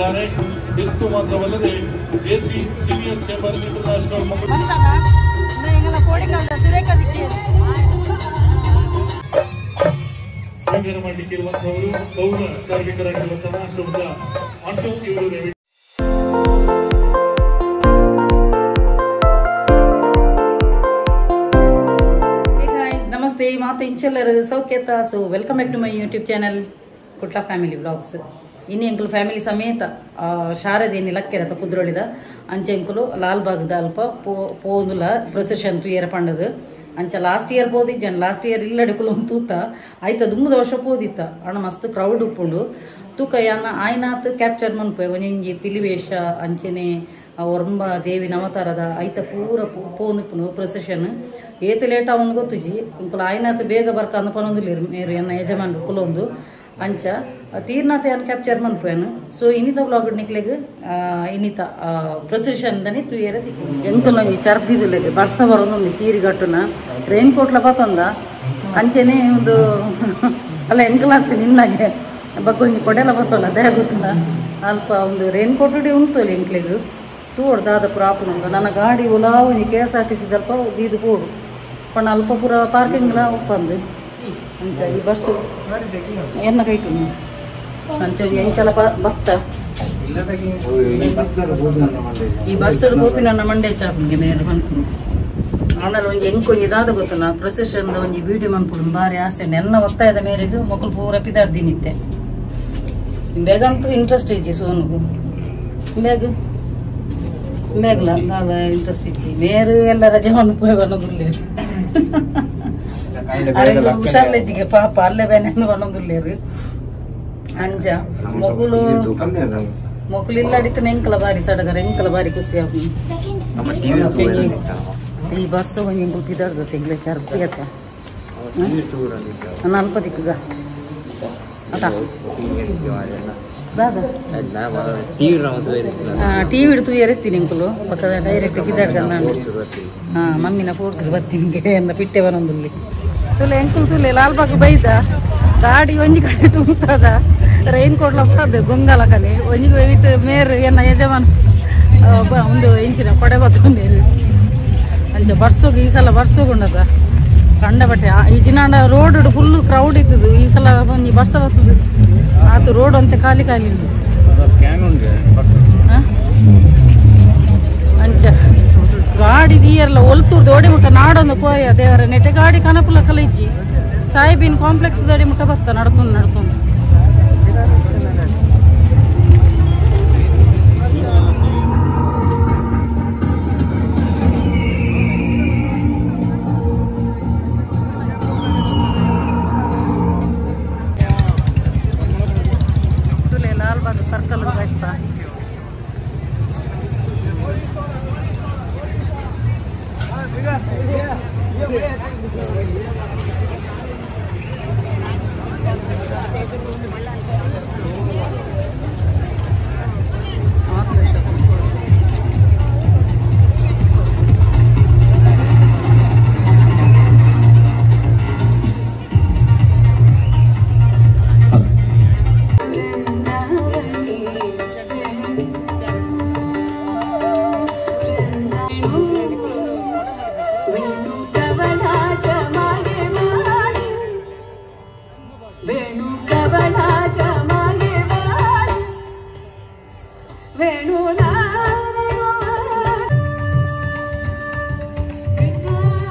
ಮಾಡಿದ್ದಾರೆ. ಇಷ್ಟು ಮಾತ್ರವಲ್ಲದೆ ಜೆಸಿ ಸೀನಿಯರ್ ಚೇಂಬರ್ ಇಂಟರ್ನ್ಯಾಷನಲ್ ಸ್ವೀಕಾರ ಮಾಡಲಿಕ್ಕೆ ಇರುವಂತಹವರು ಪೌರ ಕಾರ್ಮಿಕರಾಗಿರುವಂತಹ ಶುಭ ಆಟೋ ಇವರು. ನಮಸ್ತೆ ಮಾತು ಇಂಚೆಲ್ಲರು ಸೌಖ್ಯತ. So welcome back to my YouTube channel Kutla family vlogs. ಇನ್ನು ಎಂಕುಲು ಫ್ಯಾಮಿಲಿ ಸಮೇತ ಶಾರದೇನಿ ಲಕ್ಕೆರತ ಕುದ್ರೊಳಿದ ಅಂಚೆ ಎಂಕುಲು ಲಾಲ್ಬಾಗ್ದ ಅಲ್ಪ ಪೋದುಲ ಪ್ರೊಸೆಷನ್ ತುಯರ ಪಂಡದು ಅಂಚ ಲಾಸ್ಟ್ ಇಯರ್ ಪೋದಿಜ್ಜನ್. ಲಾಸ್ಟ್ ಇಯರ್ ಇಲ್ಲಡಿಕುಲು ಒಂದು ತೂತ ಆಯ್ತ ದುಮ್ಮದ ವರ್ಷ ಪೋದಿತ್ತ ಅಣ್ಣ ಮಸ್ತ್ ಕ್ರೌಡ್ ಉಪ್ಪುಂಡು ತೂಕ ಯಾನ ಆಯ್ನಾತ್ ಕ್ಯಾಪ್ಚರ್ ಮನ್ಪೆ ಒಂಜಿ ಪಿಲಿವೇಷ ಅಂಚೆನೆ ಒರಂಬ ದೇವಿ ನವತಾರದ ಐತ ಪೂರ ಪೋಂದುಪ್ಪುನು ಪ್ರೊಸೆಷನ್ ಏತು ಲೇಟ್ ಅವನು ಗೊತ್ತುಜಿ ಇಂಕುಲು ಆಯ್ನಾತ್ ಬೇಗ ಬರ್ಕಂದು ಪನೊಂದುಲ್ಲೇರು ಮೇರು ಎನ್ನ ಯಜಮಾನ್ರು ಕುಲೊಂದು ಅಂಚ ತೀರ್ನಾಥ ಏನು ಕ್ಯಾಪ್ಚರ್ ಮನ್ಪೇನು. ಸೊ ಇನ್ನಿತ ಬ್ಲಾಗ್ ನಿಕ್ಲೆಗ್ ಇನ್ನಿತ ಪ್ರೊಸೆಷನ್ ದನಿ ತುಯರ ತಿಕ್ಕು ಎಂಕುಲೊಂಜಿ ಚರ್ಪಿದುಲೆಗ್ ಬರ್ಸ ಬರೋದೊಂದು ಕೀರಿಗಟ್ಟುನ ರೈನ್ ಕೋಟ್ಲ ಬತ್ತೊಂದ ಅಂಚೆನೆ ಒಂದು ಅಲ್ಲ ಎಂಕಲಾಗ್ತಿ ನಿನ್ನಾಗೆ ಬಗ್ಗೊಂಜಿ ಕೊಡೆಲ ಬತ್ತೋಲ್ಲ ದೇಹ ಗೊತ್ತುನ ಅಲ್ಪ ಒಂದು ರೈನ್ ಕೋಟ್ ಉಂಟೋಲಿ ಎಂಕ್ಲೆಗ್ ತೂಡ್ ದಾದ ಪುರ ಆಪುನೊಂದು ನನ್ನ ಗಾಡಿ ಉಲಾ ಒಂಜಿ KSRTC ದಲ್ಪ ದೀದು ಪೋಡು ಪಂಡ ಅಲ್ಪ ಪೂರ ಪಾರ್ಕಿಂಗ್ಲ ಉಪ್ಪಂದು ಅಂಚ ಈ ಬಸ್ಸು ಎನ್ನ ಕೈಟು ಅಂಚ ಎಂಚಲ ಭಕ್ತ ಈ ಬಸ್ಸಲ್ಲಿ ಹೋಪಿ ನನ್ನ ಮಂಡೆ ಚಾಪಿಗೆ ಮೇರೆ ಮನ್ಪುನು ಆಮೇಲೆ ಒಂಜಿ ಎಂಕೊಂಜಿ ದಾದ ಗೊತ್ತಲ್ಲ ಪ್ರೊಸೆಷನ್ ಒಂಜಿ ವಿಡಿಯೋ ಮನ್ಪುಡು ಬಾರಿ ಆಸೆ ಎನ್ನ ಒತ್ತಾಯದ ಮೇರೆಗೂ ಮಕ್ಕಳು ಪೂರ ಪಿದಾಡ್ದಿನಿತ್ತೆ ಬೇಗಂತೂ ಇಂಟ್ರೆಸ್ಟ್ ಇಜ್ಜಿ ಸೋನುಗು ಬೇಗಲ ನಾವ ಇಂಟ್ರೆಸ್ಟ್ ಇಜ್ಜಿ ಮೇರು ಎಲ್ಲ ರಜೆ ಮನ್ಪೋಯ್ ಬನ್ನೋದುಲ್ಲೇರು ಅರೆಗೂ ಹುಷಾರ್ಲೆಜ್ಜಿಗೆ ಪಾಪ ಅಲ್ಲೇ ಬೇನೆ ಬನ್ನೋದುಲ್ಲೇರು ಅಂಜ ಮೊಗುಲು ಇಲ್ಲಡಿತನ ಎಂಕಲ ಬಾರಿ ಸಡಗರ ಎಂಕಲ ಬಾರಿ ಖುಷಿ ಆಪು ಈ ಬರ್ಸ ಒಂಜಿ ಗುಲ್ಪಿದಾರ್ದು ತೆಗ್ಲೆ ಚರ್ಪಿಗತ್ತ ಅಲ್ಪ ದಿಕ್ಕಗ ಅದ ಟಿವಿ ಹಿಡಿದು ಎರೆತ್ತೀನಿ ಎಂಕುಲು ಪಕ್ಕದ ಡೈರೆಕ್ಟ್ ಕಿದ್ದಾಡ್ಕಂದ ಮಮ್ಮಿನ ಫೋರ್ಸ್ ಬರ್ತೀನಿ ಎನ್ನ ಪಿಟ್ಟೆ ಬರೋದಲ್ಲಿ ತುಲೆ ಎಂಕುಲು ತುಲೆ ಲಾಲ್ಬಾಗ್ ಬೈದ ಗಾಡಿ ಒಂಜಿ ಕಡೆ ತುಂಬ್ತದ ರೈನ್ ಕೋಟ್ ಲಪ್ಪದ ಗೊಂಗಲ ಕನೆ ಒಂಜಿ ಬಿಟ್ಟು ಮೇರು ಎನ್ನ ಯಜಮಾನ್ ಒಂದು ಇಂಚಿನ ಕೊಡೆ ಬತ್ತೊಂದೇರು ಅಂಚ ಬರ್ಸೋಗು ಈ ಸಲ ಬರ್ಸೋಗುಂಡದ ಕಂಡ ಬಟ್ಟೆ ಈ ಜಿನಾಂಡ ರೋಡ್ ಫುಲ್ ಕ್ರೌಡ್ ಇದ್ದದು ಈ ಸಲ ಒಂಜಿ ಬರ್ಸ ಬರ್ತದೆ ಆತು ರೋಡ್ ಅಂತೆ ಖಾಲಿ ಉಂಟು ಅಂಚ ಗಾಡಿ ದೀಯರ್ಲ ಒಲ್ತೂರ್ದು ಓಡಿ ಮುಟ್ಟ ನಾಡೊಂದು ಪೋಯ ದೇವರ ನೆಟ್ಟೆ ಗಾಡಿ ಕನಪುಲ ಕಲಿಜ್ಜಿ ಸಾಯಿಬಿನ್ ಕಾಂಪ್ಲೆಕ್ಸ್ ದಾಡಿ ಮುಟ್ಟ ಬತ್ತ ನಡ್ಕೊಂಡು ಸರ್ಕಲ್ ಆಯ್ತಾ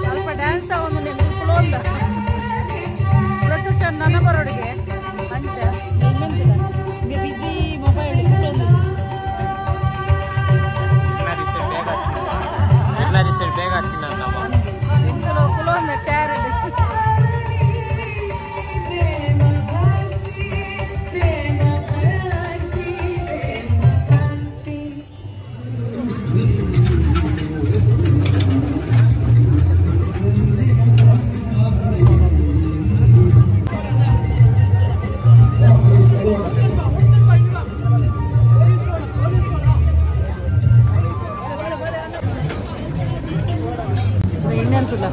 ಸ್ವಲ್ಪ ಡ್ಯಾನ್ಸ್ ಒಂದು ಪ್ರೊಸೆಷನ್ ನನ್ನ ಬರೋಡಿಗೆ ಅಂಚ ಬಿಸಿ ಮೊಬೈಲ್ ಕುಲೋಂದ ಚಾರ್ ಇನ್ನೆಂತಲ್ಲ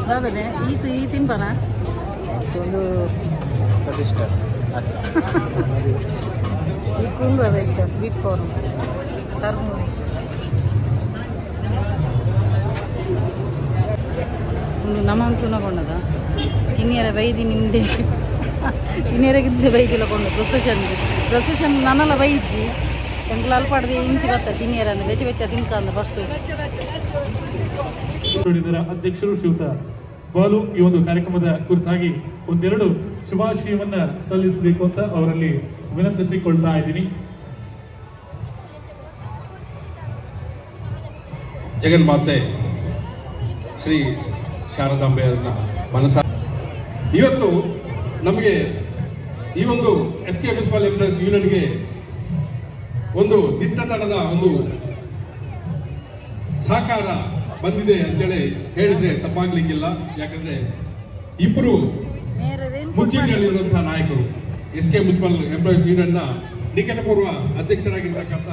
ಬಾಬನೆ ಈ ತಿನ್ಬಾನ ಈ ಕೂಂಗು ಅವೆ ಇಷ್ಟ ಸ್ವೀಟ್ ಕಾರ್ನ್ ಚರ್ಮುರಿ ಒಂದು ನಮನ್ ತುನಗೊಂಡದ ಇನ್ನಿಯರ ಬೈದಿ ನಿಂದೆ ಇನ್ನಿಯರಗಿದ್ದೆ ಬೈದಿಲ್ಲ ಕೊಂಡು ಪ್ರೊಸೆಷನ್ ನನ್ನಲ್ಲ ಬೈಜಿ ಎಂಕ್ಲ ಅಲ್ಪಾಡ್ದು ಇಂಚಿ ಬತ್ತ ತಿನ್ನಿಯರ ಅಂದ್ರೆ ಬೆಚ್ಚ ಬೆಚ್ಚ ತಿನ್ಕ ಅಂದ ಬಸ್ಸು ಅಧ್ಯಕ್ಷರು ಶ್ರೀಯುತ ಬಾಲು ಈ ಒಂದು ಕಾರ್ಯಕ್ರಮದ ಕುರಿತಾಗಿ ಒಂದೆರಡು ಶುಭಾಶಯವನ್ನ ಸಲ್ಲಿಸಬೇಕು ಅಂತ ಅವರಲ್ಲಿ ವಿನಂತಿಸಿಕೊಳ್ತಾ ಇದ್ದೀನಿ. ಜಗನ್ಮಾತೆ ಶ್ರೀ ಶಾರದಾಂಬೆಯರನ್ನ ಮನಸ ಇವತ್ತು ನಮಗೆ ಈ ಒಂದು SK ಮುನ್ಸಿಪಲ್ ಎಂಪ್ಲಾಯೀಸ್ ಯೂನಿಯನ್ಗೆ ಒಂದು ದಿಟ್ಟತನದ ಒಂದು ಸಹಕಾರ ಬಂದಿದೆ ಅಂತೇಳಿ ಹೇಳಿದ್ರೆ ತಪ್ಪಾಗ್ಲಿಕ್ಕಿಲ್ಲ. ಯಾಕಂದ್ರೆ ಇಬ್ಬರು ಮುಂಚೂಣಿಯಲ್ಲಿರುವಂತಹ ನಾಯಕರು SK ಮುನ್ಸಿಪಲ್ ಎಂಪ್ಲಾಯೀಸ್ ಯೂನಿಯನ್ನ ನಿಕಟಪೂರ್ವ ಅಧ್ಯಕ್ಷರಾಗಿರ್ತಕ್ಕಂಥ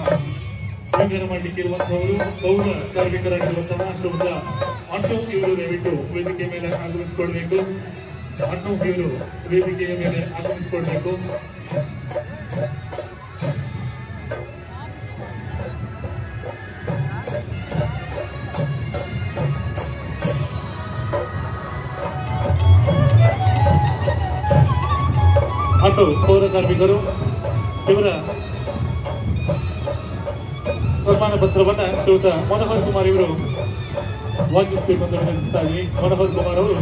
ಸ್ವೀಕಾರ ಮಾಡಲಿಕ್ಕೆ ಇರುವಂತಹವರು ಪೌರ ಕಾರ್ಮಿಕರಾಗಿರುವಂತಹ ಶ್ರೀಯುತ ಆಟೋ ಇವರು ದಯವಿಟ್ಟು ವೇದಿಕೆ ಮೇಲೆ ಆಗಮಿಸಿಕೊಳ್ಬೇಕು. ಆಟೋ ಇವರು ವೇದಿಕೆಯ ಮೇಲೆ ಆಗಮಿಸಿಕೊಳ್ಬೇಕು. ಆಟೋ ಪೌರ ಕಾರ್ಮಿಕರು ಇವರ ಸನ್ಮಾನ ಪತ್ರವನ್ನ ಶ್ರೀಯುತ ಮನೋಹರ್ ಕುಮಾರ್ ಇವರು ವಾಚಿಸಬೇಕು ಅಂತ ವಿನಂತಿಸ್ತಾ ಇದ್ದೀವಿ. ಮನೋಹರ್ ಕುಮಾರ್ ಅವರು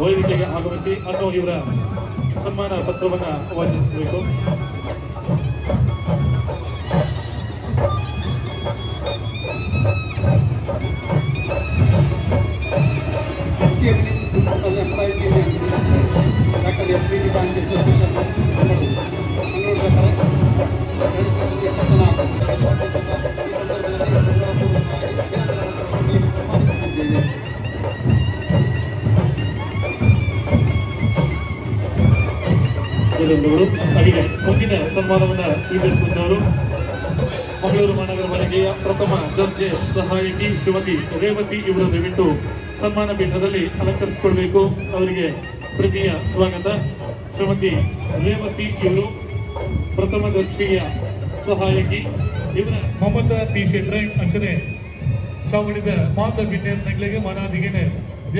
ವೇದಿಕೆಗೆ ಆಗಮಿಸಿ ಆಟೋ ಇವರ ಸನ್ಮಾನ ಪತ್ರವನ್ನ ವಾಚಿಸಬೇಕು. ಹಾಗೆ ಮುಂದಿನ ಸನ್ಮಾನವನ್ನು ಸ್ವೀಕರಿಸುವಂತವರು ಮಂಗಳೂರು ಮಹಾನಗರ ಪಾಲಿಕೆಯ ಪ್ರಥಮ ದರ್ಜೆ ಸಹಾಯಕಿ ಶ್ರೀಮತಿ ರೇವತಿ ಇವರು ದಯವಿಟ್ಟು ಸನ್ಮಾನ ಪೀಠದಲ್ಲಿ ಅಲಂಕರಿಸಿಕೊಳ್ಬೇಕು. ಅವರಿಗೆ ಪ್ರೀತಿಯ ಸ್ವಾಗತ. ಶ್ರೀಮತಿ ರೇವತಿ ಇವರು ಪ್ರಥಮ ದರ್ಜೆಯ ಸಹಾಯಕಿ. ಇವರ ಮಮತಾ ಟಿ ಶೆಟ್ರೆ ಅಂಚನೆ ಚಾವಡಿದ ಮಾತ ಬಿನ್ನೇರ್ ನಗ್ಲಿಗೆ ಮನಾದಿಗೆನೆ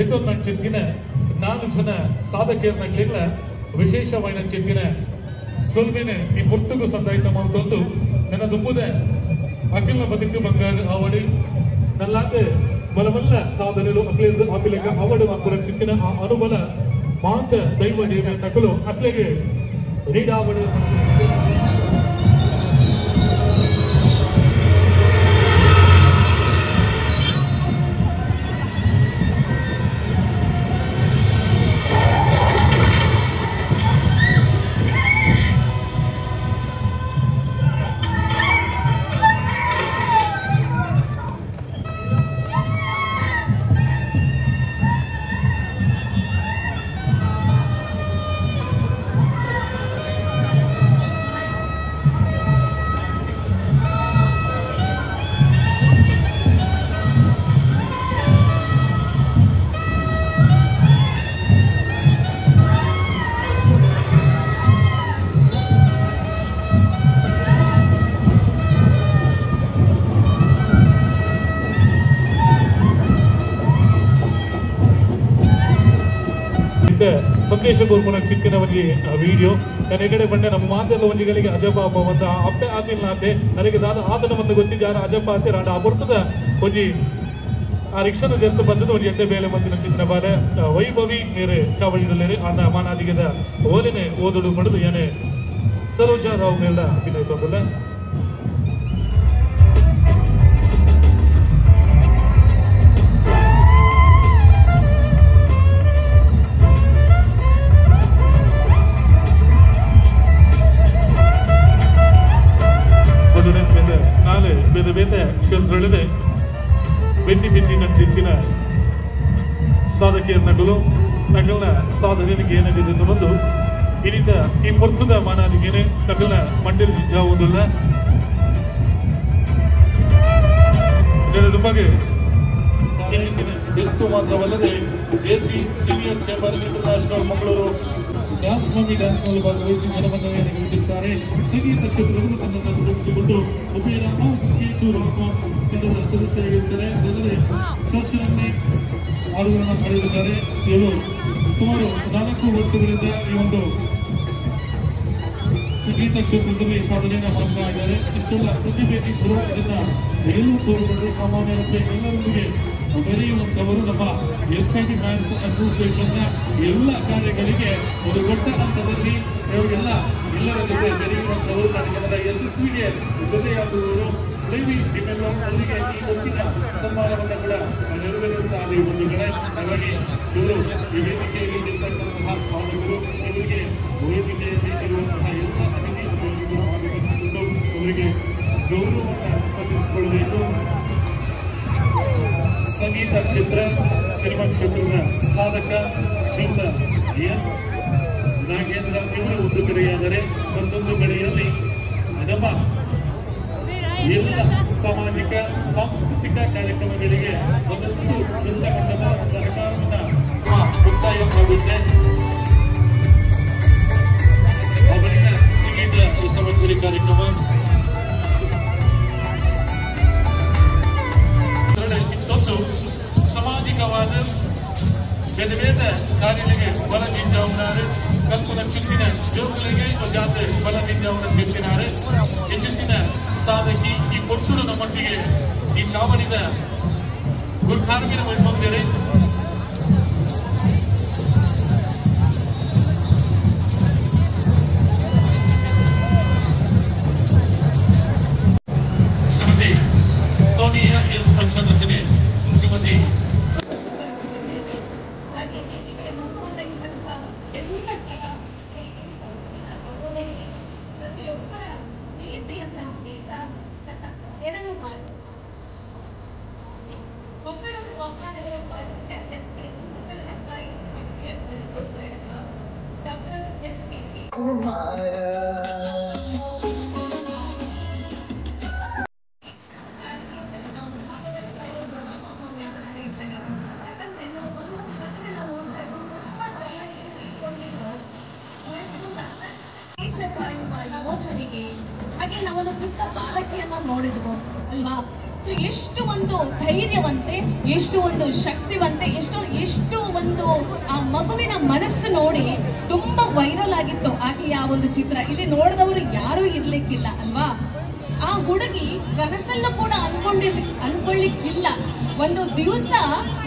ಎತ್ತೋ ನಂಚಿನ 4 ಜನ ಸಾಧಕಿಯರ ನಗ್ಲಿಗಳ ವಿಶೇಷವಾದ ಚೆಂದಿನ ಸೊಲ್ಮೆನೆ ಈ ಪುರ್ತುಗು ಸಂದಾಯಿತ ಮಾತೊಂದು ನನ್ನ ದುಂಬುದ ಅಖಿಲ ಬದುಕು ಬಂಗಾರ ಆವಡಿ ನಲ್ಲಾದ ಬಲವಲ್ಲ ಸಾಧನೆಗಳು ಅಖಿಲ ಅಖಿಲಗ ಅವಡು ಅಪ್ಪರ ಚಿಂತಿನ ಆ ಅನುಬಲ ಮಾತ ದೈವ ದೇವ ನಕಲು ಅತ್ಲೆಗೆ ರೀಡಾವಡು ಸಂದೇಶ ಕೋರ್ಪುನ ಚಿಕ್ಕಿನ ಒಂಜಿ ವಿಡಿಯೋ ನೆಗಡೆ ಬಂಡೆ ನಮ್ಮ ಮಾತೆಲ್ಲ ಒಂಜಿಗಳಿಗೆ ಅಜಬ ಬಂದ ಅಪ್ಪೆ ಆತಿಲ್ಲ ಆತೆ ನನಗೆ ದಾದ ಆತನ ಬಂದು ಗೊತ್ತಿದ್ದ ಯಾರು ಅಜಬ ಆತೆ ರಾಡ ಬರ್ತದ ಒಂಜಿ ಆ ರಿಕ್ಷಾನ ಜರ್ತು ಬಂದದ ಒಂಜಿ ಎಡ್ಡೆ ಬೇಲೆ ಬಂದಿನ ಚಿತ್ರ ಬಾರೆ ವೈಭವಿ ಮೇರೆ ಚಾವಳಿದಲ್ಲಿ ಆದ ಮಾನಾದಿಗೆದ ಓದಿನೆ ಓದುಡು ಪಡೆದು ಏನೇ ಸರೋಜಾ ರಾವ್ ಮೇಲ ಅಭಿನಯ ತೊಂದಲ್ಲ ಕ್ಷೇತ್ರಗಳಿದೆ ಬೆಟ್ಟಿ ಬಿದ್ದಿ ನಂಚಿನ ಸಾಧಕಿಯರ ನಗಲು ನಗಲಿನ ಸಾಧನೆಗೆ ಏನಾಗಿದೆ ಬಂದು ಈ ರೀತ ಈ ಪೊರ್ತುದ ಮಾನಾದಿಗೇನೆ ನಗಲಿನ ಮಂಡ್ಯದ ಜಿಜ್ಜಾ ಓದಿಲ್ಲ ಬಗ್ಗೆ ಎಷ್ಟು ಮಾತ್ರವಲ್ಲದೆ JC senior chamber international Mangaluru ಸ್ವಾಮಿ ಡ್ಯಾನ್ಸ್ನಲ್ಲಿ ಭಾಗವಹಿಸಿ ಜನಮನ್ನಣೆಯನ್ನು ಗಳಿಸಿದ್ದಾರೆ. ಸಂಗೀತ ಕ್ಷೇತ್ರದಲ್ಲಿ ತನ್ನನ್ನು ತೊಡಗಿಸಿಕೊಂಡು ಉಪೇರ ತಂಡದ ಸದಸ್ಯರಾಗಿರುತ್ತಾರೆ. ಅದಲ್ಲದೆ ಚರ್ಚರನ್ನೇ ಹಾಡುಗಳನ್ನು ಹಾಡಿರುತ್ತಾರೆ. ಇವರು ಸುಮಾರು 4 ವರ್ಷಗಳಿಂದ ಈ ಒಂದು ಸಂಗೀತ ಕ್ಷೇತ್ರದಲ್ಲಿ ಸಾಧನೆಯನ್ನು ಮಾಡ್ತಾ ಇದ್ದಾರೆ. ಇಷ್ಟೆಲ್ಲ ಪ್ರತಿಭೆ ಇದ್ದರೂ ಇದನ್ನ ಎಲ್ಲೂ ತೋರಿದರೆ ಸಾಮಾನ್ಯರಂತೆ ಎಲ್ಲರೊಂದಿಗೆ ಬೆರೆಯುವಂಥವರು ನಮ್ಮ ಎಸ್ಪೈಟಿ ಫ್ಯಾನ್ಸ್ ಅಸೋಸಿಯೇಷನ್ನ ಎಲ್ಲ ಕಾರ್ಯಗಳಿಗೆ ಒಂದು ದೊಡ್ಡ ಹಂತದಲ್ಲಿ ಇವರಿಗೆಲ್ಲ ಎಲ್ಲರ ಜೊತೆ ಬೆರೆಯುವಂಥವರು ಕಾರ್ಯಕ್ರಮದ ಯಶಸ್ವಿಗೆ ಜೊತೆಯಾಗುವವರು. ದೇವಿ ನಿಮ್ಮೆಲ್ಲ ಅವರಿಗೆ ಈ ಹೊತ್ತಿನ ಸನ್ಮಾನವನ್ನು ಕೂಡ ನೆರವೇರಿಸುತ್ತಾರೆ ಒಂದು ಕಡೆ. ಹಾಗಾಗಿ ಇವರು ಈ ವೇದಿಕೆಯಲ್ಲಿ ಇರ್ತಕ್ಕಂತಹ ಸ್ವಾಮಿಗಳು ಇವರಿಗೆ ವೇದಿಕೆಯಲ್ಲಿ ಇರುವಂತಹ ಎಲ್ಲ ಅತಿಥಿಗಳು ಆಗಮಿಸಿಕೊಂಡು ಅವರಿಗೆ ಗೌರವವನ್ನು ಸಲ್ಲಿಸಿಕೊಳ್ಳಬೇಕು. ಸಂಗೀತ ಕ್ಷೇತ್ರ ಸಿನಿಮಾ ಕ್ಷೇತ್ರದ ಸಾಧಕ ಶ್ರೀಯುತ ಎನ್ ನಾಗೇಂದ್ರ ಇವರು ಒಂದು ಕಡೆಯಾದರೆ ಮತ್ತೊಂದು ಕಡೆಯಲ್ಲಿ ನಮ್ಮ ಎಲ್ಲ ಸಾಮಾಜಿಕ ಸಾಂಸ್ಕೃತಿಕ ಕಾರ್ಯಕ್ರಮಗಳಿಗೆ ಒಂದಷ್ಟು ದೊಡ್ಡ ಮಟ್ಟದ ಸರ್ಕಾರವನ್ನ ಒತ್ತಾಯ ಮಾಡುತ್ತೆ. ಅವರಿನ ಸಂಗೀತ ಸಂವತ್ಸರಿ ಕಾರ್ಯಕ್ರಮ ಇನ್ನೊಂದು ಸಾಮಾಜಿಕವಾದ ಬೇರೆ ಬೇರೆ ಕಾರ್ಯಗಳಿಗೆ ಬಲದಿಂದವನಾರೆ ಕಲ್ಪನ ಚುತ್ತಿನ ಜೋಗುಗಳಿಗೆ ಜಾತ್ರೆ ಬಲದಿಂದವನ ಗೆದ್ದಿನಾರೆ. ಯಶಸ್ಸಿನ ಸಾಧಕಿ ಈ ಕೊಟ್ಟುನ ಮಟ್ಟಿಗೆ ಈ ಚಾವಣಿದ ಗುರುಕಾರ್ಮಿನ ವಹಿಸುತ್ತೇವೆ. ಶ್ರೀಮತಿ ಸೋನಿಯಾ ಎಸ್ ಪಂಚನಂದಿನಿ, ಶ್ರೀಮತಿ ಹಾಗೆ ನಾವೊಂದು ಪುಟ್ಟ ಬಾಲಕಿಯನ್ನ ನೋಡಿದ್ವು ಅಲ್ವಾ. ಎಷ್ಟು ಒಂದು ಧೈರ್ಯವಂತೆ, ಎಷ್ಟು ಒಂದು ಶಕ್ತಿವಂತೆ, ಎಷ್ಟು ಒಂದು ಆ ಮಗುವಿನ ಮನಸ್ಸು ನೋಡಿ ತುಂಬಾ ವೈರಲ್ ಆಗಿತ್ತು ಆಕೆಯ ಆ ಒಂದು ಚಿತ್ರ. ಇಲ್ಲಿ ನೋಡಿದವರು ಯಾರೂ ಇರ್ಲಿಕ್ಕಿಲ್ಲ ಅಲ್ವಾ. ಆ ಹುಡುಗಿ ಕನಸಲ್ಲೂ ಕೂಡ ಅನ್ಕೊಳ್ಳಿಕ್ಕಿಲ್ಲ ಒಂದು ದಿವಸ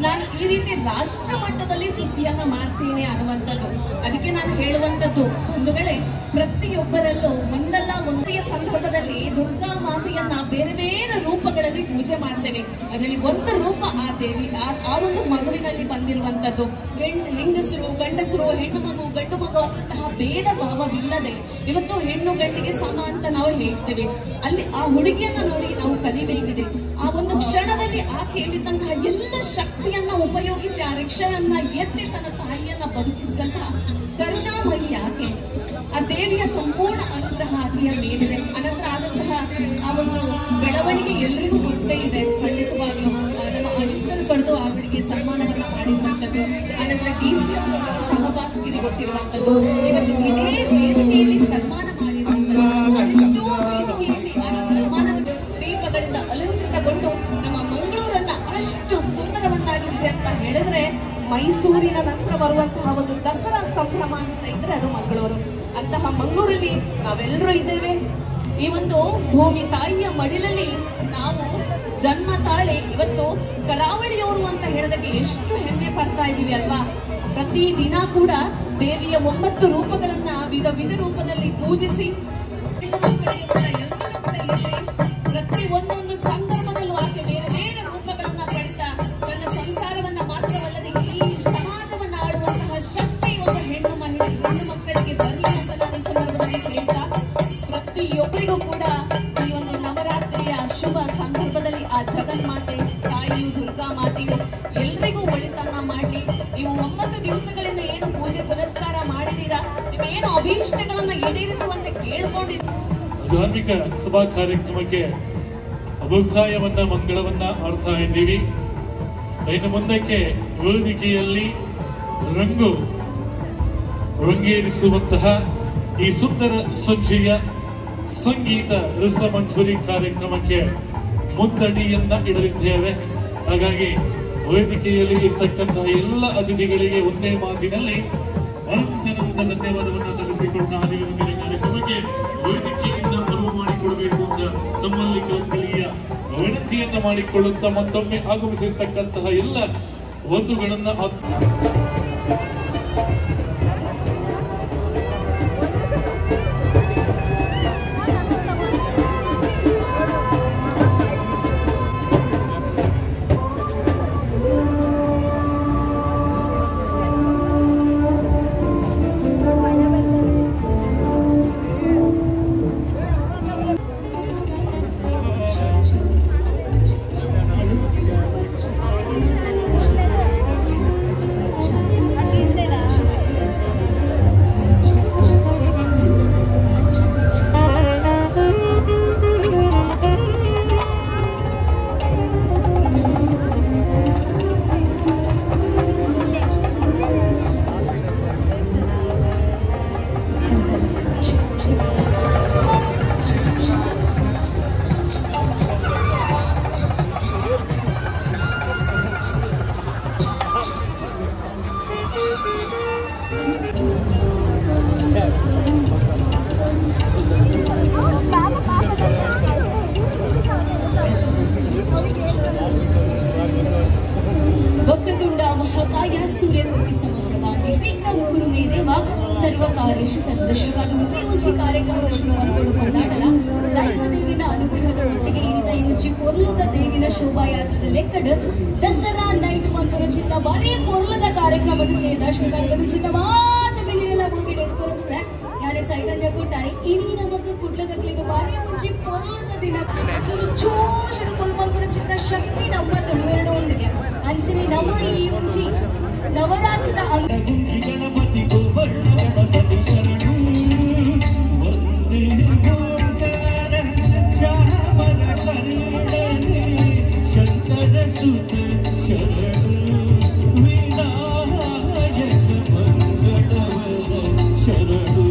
ನಾನು ಈ ರೀತಿ ರಾಷ್ಟ್ರ ಮಟ್ಟದಲ್ಲಿ ಸುದ್ದಿಯನ್ನ ಮಾಡ್ತೀನಿ ಅನ್ನುವಂಥದ್ದು. ಅದಕ್ಕೆ ನಾನು ಹೇಳುವಂಥದ್ದು ಬಂಧುಗಳೇ, ಪ್ರತಿಯೊಬ್ಬರಲ್ಲೂ ಒಂದಲ್ಲ ಒಂದೆಯ ಸಂದರ್ಭದಲ್ಲಿ ದುರ್ಗಾ ಮಾತೆಯನ್ನ ಬೇರೆ ಬೇರೆ ರೂಪಗಳಲ್ಲಿ ಪೂಜೆ ಮಾಡ್ತೇವೆ. ಅದರಲ್ಲಿ ಒಂದು ರೂಪ ಆ ದೇವಿ, ಆ ಒಂದು ಮಗುವಿನಲ್ಲಿ ಬಂದಿರುವಂಥದ್ದು. ಹೆಂಗಸರು ಗಂಡಸರು, ಹೆಣ್ಣು ಮಗು ಗಂಡು ಮಗು ಅನ್ನುವಂತಹ ಭೇದ ಭಾವವಿಲ್ಲದೆ ಇವತ್ತು ಹೆಣ್ಣು ಗಂಡಿಗೆ ಸಮ ಅಂತ ನಾವು ಹೇಳ್ತೇವೆ. ಅಲ್ಲಿ ಆ ಹುಡುಗಿಯನ್ನ ನೋಡಿ ನಾವು ಕಲಿಬೇಕಿದೆ. ಆ ಒಂದು ಕ್ಷಣದಲ್ಲಿ ಆಕೆಯಲ್ಲಿದ್ದಂತಹ ಎಲ್ಲ ಶಕ್ತಿಯನ್ನ ಉಪಯೋಗಿಸಿ ಆ ರಿಕ್ಷಾಯನ್ನ ಎತ್ತಿ ತನ್ನ ತಾಯಿಯನ್ನ ಬದುಕಿಸಿದಂತಹ ಕರುಣಾಮಯಿ ಆಕೆ. ಆ ದೇವಿಯ ಸಂಪೂರ್ಣ ಅನುಗ್ರಹ ಆಕೆಯ ಮೇಲಿದೆ. ಅನಂತರ ಆದಂತಹ ಆ ಒಂದು ಬೆಳವಣಿಗೆ ಎಲ್ರಿಗೂ ಗೊತ್ತೇ ಇದೆ. ಖಂಡಿತವಾಗ್ಲೂ ನಮ್ಮ ಆಯುಕ್ತರು ಬರೆದು ಅವಳಿಗೆ ಸನ್ಮಾನವನ್ನ ಮಾಡಿರುವಂಥದ್ದು. ಅನಂತರ DCM ಶಹಬಾಸ್ಗಿರಿ ಕೊಟ್ಟಿರುವಂಥದ್ದು. ಇವತ್ತು ಇದೇ ವೇದಿಕೆಯಲ್ಲಿ ಸನ್ಮಾನ ಮಾಡಿರುವಂಥದ್ದು. ಅದೆಷ್ಟೋ ವೇದಿಕೆಯಲ್ಲಿ ಆ ಸನ್ಮಾನ ದೀಪಗಳಿಂದ ಅಲಂಕೃತಗೊಂಡು ನಮ್ಮ ಮಂಗಳೂರನ್ನ ಅಷ್ಟು ಸುಂದರವನ್ನಾಗಿಸಿದೆ ಅಂತ ಹೇಳಿದ್ರೆ, ಮೈಸೂರಿನ ನಂತರ ಬರುವಂತಹ ಒಂದು ದಸರಾ ಸಂಭ್ರಮ ಅಂತ ಇದ್ರೆ ಅದು ಮಂಗಳೂರು. ಅಂತಹ ಮಂಗಳೂರಲ್ಲಿ ನಾವೆಲ್ಲರೂ ಇದ್ದೇವೆ. ಈ ಒಂದು ಭೂಮಿ ತಾಯಿಯ ಮಡಿಲಲ್ಲಿ ನಾವು ಜನ್ಮ ತಾಳಿ ಇವತ್ತು ಕರಾವಳಿಯವರು ಅಂತ ಹೇಳೋದಕ್ಕೆ ಎಷ್ಟು ಹೆಮ್ಮೆ ಪಡ್ತಾ ಇದೀವಿ ಅಲ್ವಾ. ಪ್ರತಿ ದಿನ ಕೂಡ ದೇವಿಯ 9 ರೂಪಗಳನ್ನ ವಿಧ ವಿಧ ರೂಪದಲ್ಲಿ ಪೂಜಿಸಿ ಪ್ರತಿ ಒಂದೊಂದು ಸಂದರ್ಭದಲ್ಲೂ ಆಕೆ ಬೇರೆ ಬೇರೆ ರೂಪಗಳನ್ನ ಪಡೆದ ತನ್ನ ಸಂಸಾರವನ್ನ ಮಾತ್ರವಲ್ಲದೆ ಈ ಸಮಾಜವನ್ನ ಆಳುವಂತಹ ಶಕ್ತಿ ಒಂದು ಹೆಣ್ಣು ಮಕ್ಕಳಿಗೆ ಬರಲಿ ಅಂತ ನಾನು ಈ ಸಂದರ್ಭದಲ್ಲಿ ಹೇಳ್ತಾ, ಪ್ರತಿಯೊಬ್ಬರಿಗೂ ಕೂಡ ಈ ಒಂದು ನವರಾತ್ರಿಯ ಶುಭ ಸಂದರ್ಭದಲ್ಲಿ ಆ ಜಗನ್ಮಾತೆ ತಾಯಿಯು ದುರ್ಗಾ ಮಾತೆಯು ಎಲ್ರಿಗೂ ಒಳಿತನ್ನ ಮಾಡ್ಲಿ. ನೀವು 9 ದಿವಸಗಳಿಂದ ಏನು ಪೂಜೆ ಪುನಸ್ಕಾರ ಮಾಡಿದೀರಾ, ನೀವೇನು ಅಭೀಷ್ಟಗಳನ್ನ ಈಡೇರಿಸುವಂತೆ ಕೇಳ್ಕೊಂಡಿದ್ದೀರಾ. ಧಾರ್ಮಿಕ ಸಭಾ ಕಾರ್ಯಕ್ರಮಕ್ಕೆ ಅಭುತ್ಸಾಯವನ್ನ ಮಂಗಳವನ್ನ ಆಡ್ತಾ ಇದ್ದೀವಿ. ಇನ್ನು ಮುಂದಕ್ಕೆ ವೇದಿಕೆಯಲ್ಲಿ ರಂಗು ರಂಗೇರಿಸುವಂತಹ ಈ ಸುಂದರ ಸಂಜೆಯ ಸಂಗೀತ ರಸಮಂಜರಿ ಕಾರ್ಯಕ್ರಮಕ್ಕೆ ಮುದ್ದಡಿಯನ್ನ ಇಡಲಿದ್ದೇವೆ. ಹಾಗಾಗಿ ವೇದಿಕೆಯಲ್ಲಿ ಇರ್ತಕ್ಕಂತಹ ಎಲ್ಲ ಅತಿಥಿಗಳಿಗೆ ಒಂದೇ ಮಾತಿನಲ್ಲಿ ಅನಂತ ಧನ್ಯವಾದವನ್ನು ಸಲ್ಲಿಸಿಕೊಟ್ಟ ಹಾದಿಯ ಕಾರ್ಯಕ್ರಮಕ್ಕೆ ವೇದಿಕೆಯಿಂದ ಅನುವು ಮಾಡಿಕೊಡಬೇಕು ಅಂತ ತಮ್ಮಲ್ಲಿ ಕಲಿಯ ವಿನಂತಿಯನ್ನ ಮಾಡಿಕೊಳ್ಳುತ್ತಾ ಮತ್ತೊಮ್ಮೆ ಆಗಮಿಸಿರ್ತಕ್ಕಂತಹ ಎಲ್ಲ ಬಂಧುಗಳನ್ನ ವಕ್ರತುಂಡ ಮಹಾಕಾಯ ಸೂರ್ಯಕೋಟಿ ಸಮಪ್ರಭಾ ನಿರ್ವಿಘ್ನಂ ಕುರು ಮೇ ದೇವ ಸರ್ವಕಾರ್ಯೇಷು ಸರ್ವದಶಕಾದ ಉಂಚಿ ಕಾರ್ಯಕ್ರಮ ಶುರು ಮಾಡಿಕೊಂಡು ಬಂದಾಡಲ ದೈವ ದೇವಿನ ಅನುಗ್ರಹದ ಒಟ್ಟಿಗೆ ಇರಿದ ಇಂಚಿ ಪೊರ್ಲದ ದೇವಿನ ಶೋಭಾಯಾತ್ರದ ಲೆಕ್ಕಡ್ ದಸರಾ ನೈಟ್ ಮನ್ಪುರ ಚಿತ್ತ ಬರೀ ಪೊರ್ಲದ ಕಾರ್ಯಕ್ರಮದ ಸೇರಿದ ಶ್ರೀಕಾಂತ ಚಿತ್ತ ಮಾತ್ರ ಬಿಲಿರೆಲ್ಲ ಹೋಗಿ ಎದ್ಕೊರೋದಿಲ್ಲ ಯಾರೇ ಚೈತನ್ಯ ಕೊಟ್ಟಾರೆ ಇನಿ ನಮಕ್ ಕುಡ್ಲದಕ್ಲಿಗೆ ಬಾರಿ ಮುಂಚಿ ಪೊರ್ಲದ ದಿನ ಚೋಷಡು ಕೊಲ್ಮನ್ಪುರ ಚಿತ್ತ ಶಕ್ತಿ ನಮ್ಮ ತೊಳುವೆರಡು ಉಂಡಿಗೆ ಅಂಚನೆ ನಮ್ಮ ಈ ಮುಂಚಿ ನವರಾತ್ರದ ಗಣಪತಿ ಗಣಪತಿ ಶರಣು ವಂದೇ ಚಾಮರ ಕರುಣನೆ ಶಂಕರ ಸುತ ಶರಣು ವಿನಾಯಕ ಮಂಗಳವರ ಶರಣು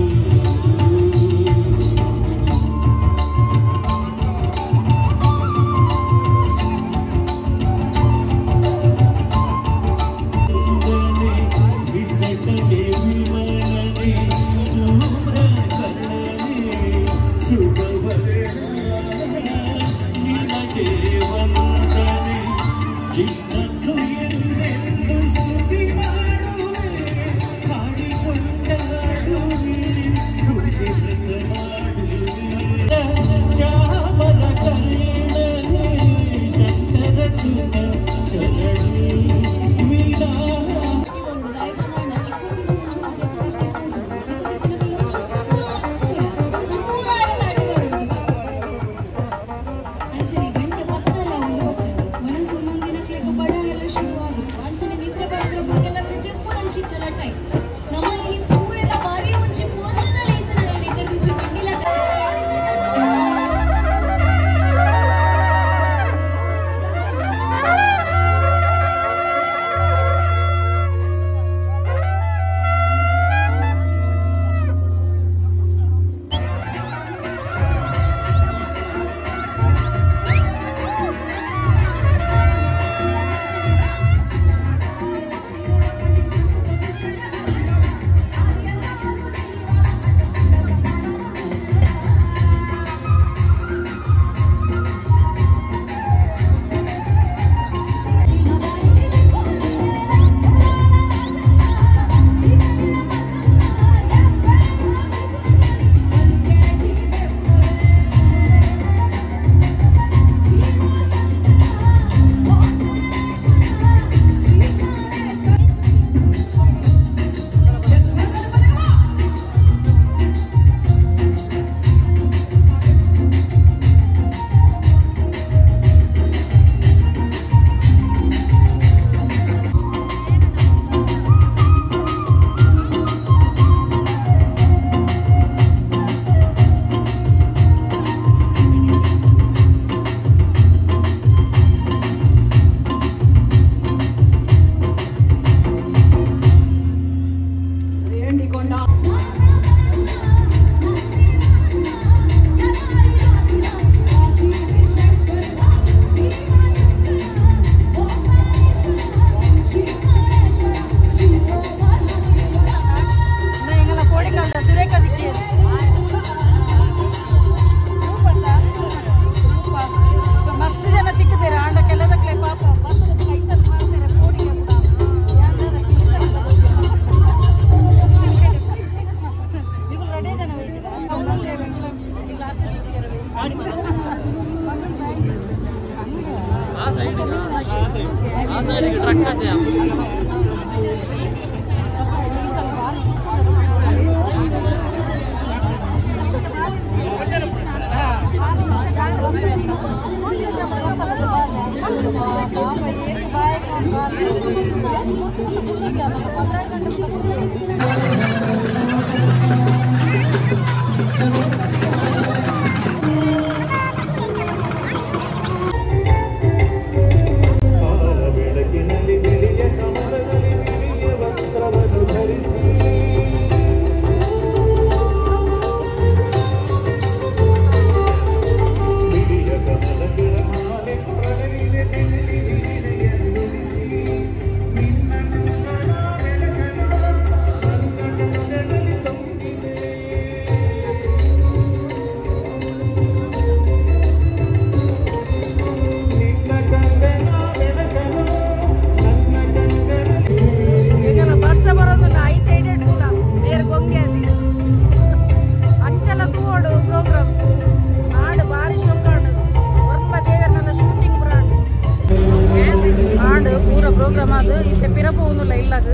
प्रोग्राम ಅದು ಇತ್ತೆ ಪಿರಪ ಒಂದಿಲ್ಲ ಇಲ್ಲಾಗ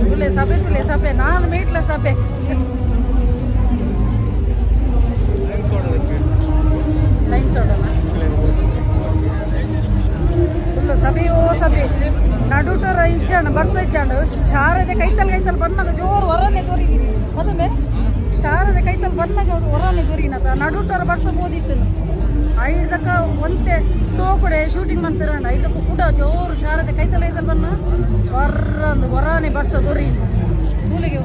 ತುಲೆ ಸಭೆ ನಾನು ಮೀಟ್ಲ ಸಭೆ ಲೈನ್ ಸೋಡನ ಫುಲ್ಲು ಸಭೆಯೋ ಸಭೆ ನಡುಟರ ಇಜ್ಜಾಣ ಬರ್ಸ ಇಜ್ಜಾಂಡು ಶಾರದೆ ಕೈತಲ್ ಬಂದಾಗ ಜೋರು ಹೊರನೆ ದೊರಿಗಿರಿ ಮದುವೆ ಶಾರದೆ ಕೈತಲ್ ಬಂದಾಗ ಹೊರನೆ ದೊರಿಗಿನತ ನಡುಟರ ಬರ್ಸಬೋದಿತ್ತು ಐದಕ್ಕ ಒಂತೆ ಸೋಕಡೆ ಶೂಟಿಂಗ್ ಮಾಡ್ತಾರ ಐದಕ್ಕೂ ಕೂಡ ಜೋರು ಶಾರದೆ ಕೈತಲ್ ಬನ್ನ ಹೊರಂದು ಹೊರಾನೆ ಬರ್ಸ ದೊರಿ ತೂಲಿಗೆ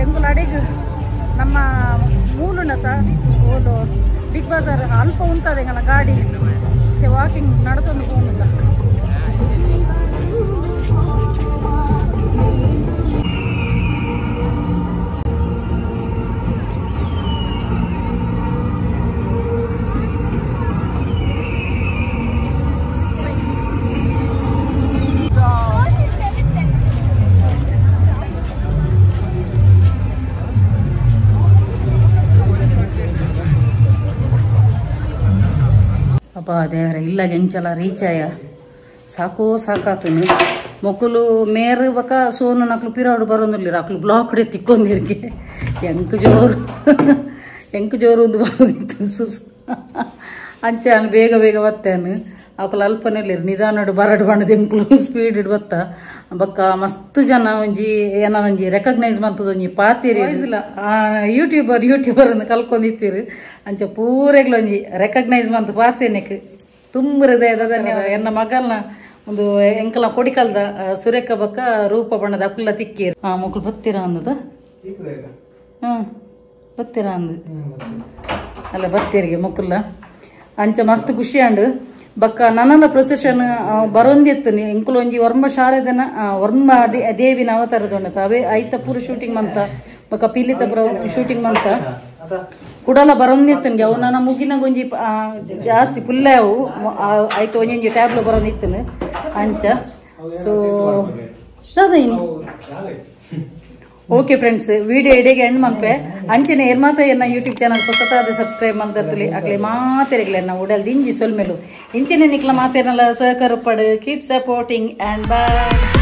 ಎಂಕುಲ ಅಡಿಗೆ ನಮ್ಮ ಮೂಲನತ ಓದು ಬಿಗ್ ಬಜಾರ್ ಅಲ್ಪ ಉಂಟದೆ ಎಂಗಲ ಗಾಡಿ ವಾಕಿಂಗ್ ನಡ್ಕೊಂಡು ಹೋಗುತ್ತ ಅಪ್ಪ ದೇವರ ಇಲ್ಲ ಎಂಚಲ ರೀಚ್ ಆಯ ಸಾಕೋ ಸಾಕಾತುನಿ ಮೊಕ್ಕಲು ಮೇರ್ ಬಕ ಸೋನು ನಕ್ಲು ಪಿರಾಡು ಬರೋದಿಲ್ಲ ಅಕ್ಲು ಬ್ಲಾಕ್ ಡೆ ತಿಕ್ಕೊಂದಿರ್ಗೆ ಎಂಕು ಜೋರು ಒಂದು ಬಾಗಿತ್ತು ಸುಸ್ ಅಂಚೆ ಅನ್ ಬೇಗ ಬತ್ತೇನು ಅಕ್ಲು ಅಲ್ಪನಲ್ಲಿ ನಿಧಾನಡು ಬರಡು ಬಣ್ಣದ ಎಂಕ್ಲು ಸ್ಪೀಡ್ ಬತ್ತ ಬಕ್ಕ ಮಸ್ತ್ ಜನ ಒಂಜಿ ಏನ ಒಂಜಿ ರೆಕಗ್ನೈಸ್ ಮಾಡ್ತದ ಒಂಜಿ ಪಾತಿರಿ ಇಲ್ಲ ಯೂಟ್ಯೂಬರ್ ಅಂತ ಕಲ್ಕೊಂಡಿತ್ತೀರಿ ಅಂಚೆ ಪೂರೆಗ್ಲು ಒಂಜಿ ರೆಕಗ್ನೈಸ್ ಮಾಡ್ತು ಪಾತೇನೆಕ್ ತುಂಬ ಹೃದಯದ ಧನ್ಯವಾದ ಎನ್ನ ಮಗಲ್ನ ಒಂದು ಎಂಕಲ ಕೊಡಿಕಲ್ದ ಸುರೇಖ ಬಕ್ಕ ರೂಪ ಬಣ್ಣದ ಅಕ್ಕುಲ್ಲ ತಿಕ್ಕೀರಿ ಮಕ್ಕಳು ಬತ್ತೀರ ಅಂದದ ಬತ್ತೀರ ಅಂದ ಅಲ್ಲ ಬತ್ತೀರಿಗೆ ಮಕ್ಕಳ ಅಂಚ ಮಸ್ತ್ ಖುಷಿ ಅಂಡು ಬಕ್ಕ ನನ್ನಲ ಪ್ರೊಸೆಷನ್ ಬರೊಂದಿತ್ತು ಎಂಕುಲು ಒಂಜಿ ವರ್ಮ ಶಾರದನ ವರ್ಮ ದೇವಿನ ಅವತಾರದ ಉಂಡತ ಅವೇ ಐತ ಪೂರ ಶೂಟಿಂಗ್ ಮಂತ ಬಕ್ಕ ಪೀಲಿತ ಪುರ ಶೂಟಿಂಗ್ ಮಂತ ಕುಡಲ ಬರೊಂದಿತ್ತನ್ಗೆ ಅವು ನನ್ನ ಮುಗಿನಾಗ ಒಂಜಿ ಜಾಸ್ತಿ ಪುಲ್ಲೆ ಅವು ಆಯ್ತು ಒಂಜೊಂಜಿ ಟ್ಯಾಬ್ಲು ಬರೊಂದಿತ್ತನು ಅಂಚ ಸೊ ಓಕೆ ಫ್ರೆಂಡ್ಸ್ ವಿಡಿಯೋ ಇಡೆಗೆ ಎಂಡ್ ಮಂಪೆ ಅಂಚನೆ ಏರ್ಮಾತ ಎನ್ನ ಯೂಟ್ಯೂಬ್ ಚಾನಲ್ ಹೊಸತಾದ ಸಬ್ಸ್ಕ್ರೈಬ್ ಮಾಡ್ತಲಿ ಆಗ್ಲಿ ಮಾತೆರೆಗ್ಲೆ ನಾ ಉಡಲ್ ದಿಂಜಿ ಸೊಲ್ಮೆಲು ಇಂಚಿನ ನಿಕ್ಲ ಮಾತೇನಲ್ಲ ಸಹಕಾರ ಪಡು ಕೀಪ್ ಸಪೋರ್ಟಿಂಗ್ ಅಂಡ್ ಬಾಯ್.